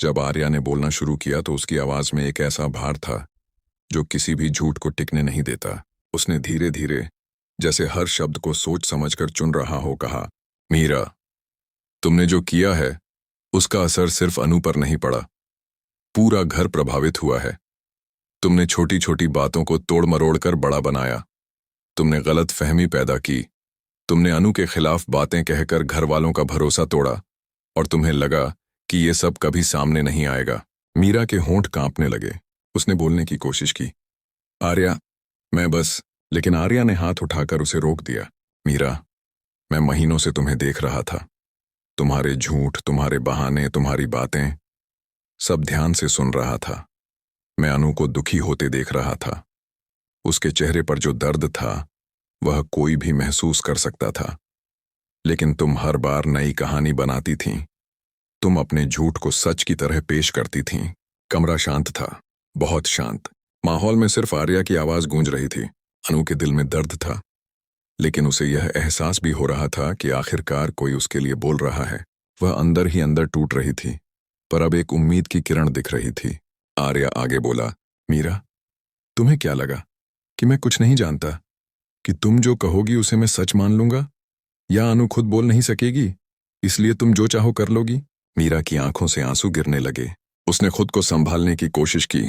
जब आर्या ने बोलना शुरू किया तो उसकी आवाज में एक ऐसा भार था जो किसी भी झूठ को टिकने नहीं देता। उसने धीरे धीरे, जैसे हर शब्द को सोच समझकर चुन रहा हो, कहा, मीरा, तुमने जो किया है उसका असर सिर्फ अनु पर नहीं पड़ा, पूरा घर प्रभावित हुआ है। तुमने छोटी छोटी बातों को तोड़ मरोड़ कर बड़ा बनाया। तुमने गलत फहमी पैदा की। तुमने अनु के खिलाफ बातें कहकर घर वालों का भरोसा तोड़ा और तुम्हें लगा कि ये सब कभी सामने नहीं आएगा। मीरा के होंठ कांपने लगे। उसने बोलने की कोशिश की, आर्या, मैं बस। लेकिन आर्या ने हाथ उठाकर उसे रोक दिया। मीरा, मैं महीनों से तुम्हें देख रहा था। तुम्हारे झूठ, तुम्हारे बहाने, तुम्हारी बातें, सब ध्यान से सुन रहा था। मैं अनु को दुखी होते देख रहा था। उसके चेहरे पर जो दर्द था वह कोई भी महसूस कर सकता था। लेकिन तुम हर बार नई कहानी बनाती थीं। तुम अपने झूठ को सच की तरह पेश करती थीं। कमरा शांत था, बहुत शांत। माहौल में सिर्फ आर्या की आवाज गूंज रही थी। अनु के दिल में दर्द था, लेकिन उसे यह एहसास भी हो रहा था कि आखिरकार कोई उसके लिए बोल रहा है। वह अंदर ही अंदर टूट रही थी, पर अब एक उम्मीद की किरण दिख रही थी। आर्या आगे बोला, मीरा, तुम्हें क्या लगा कि मैं कुछ नहीं जानता? कि तुम जो कहोगी उसे मैं सच मान लूंगा? या अनु खुद बोल नहीं सकेगी इसलिए तुम जो चाहो कर लोगी? मीरा की आंखों से आंसू गिरने लगे। उसने खुद को संभालने की कोशिश की,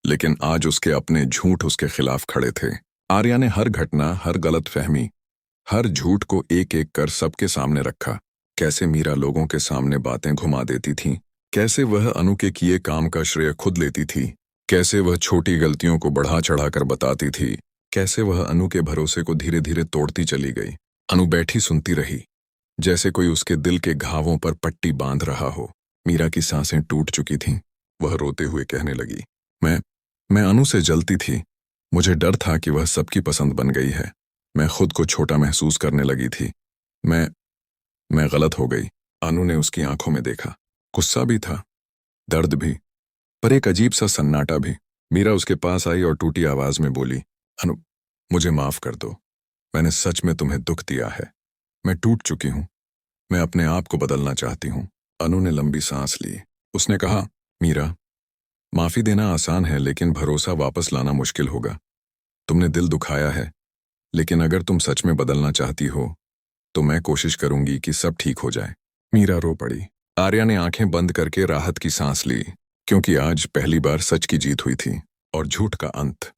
लेकिन आज उसके अपने झूठ उसके खिलाफ खड़े थे। आर्या ने हर घटना, हर गलतफहमी, हर झूठ को एक एक कर सबके सामने रखा। कैसे मीरा लोगों के सामने बातें घुमा देती थी, कैसे वह अनु के किए काम का श्रेय खुद लेती थी, कैसे वह छोटी गलतियों को बढ़ा चढ़ाकर बताती थी, कैसे वह अनु के भरोसे को धीरे धीरे तोड़ती चली गई। अनु बैठी सुनती रही, जैसे कोई उसके दिल के घावों पर पट्टी बांध रहा हो। मीरा की सांसें टूट चुकी थीं। वह रोते हुए कहने लगी, मैं अनु से जलती थी। मुझे डर था कि वह सबकी पसंद बन गई है। मैं खुद को छोटा महसूस करने लगी थी। मैं गलत हो गई। अनु ने उसकी आंखों में देखा। गुस्सा भी था, दर्द भी, पर एक अजीब सा सन्नाटा भी। मीरा उसके पास आई और टूटी आवाज में बोली, अनु, मुझे माफ कर दो। मैंने सच में तुम्हें दुख दिया है। मैं टूट चुकी हूं। मैं अपने आप को बदलना चाहती हूं। अनु ने लंबी सांस ली। उसने कहा, मीरा, माफी देना आसान है, लेकिन भरोसा वापस लाना मुश्किल होगा। तुमने दिल दुखाया है, लेकिन अगर तुम सच में बदलना चाहती हो तो मैं कोशिश करूंगी कि सब ठीक हो जाए। मीरा रो पड़ी। आर्या ने आंखें बंद करके राहत की सांस ली, क्योंकि आज पहली बार सच की जीत हुई थी और झूठ का अंत।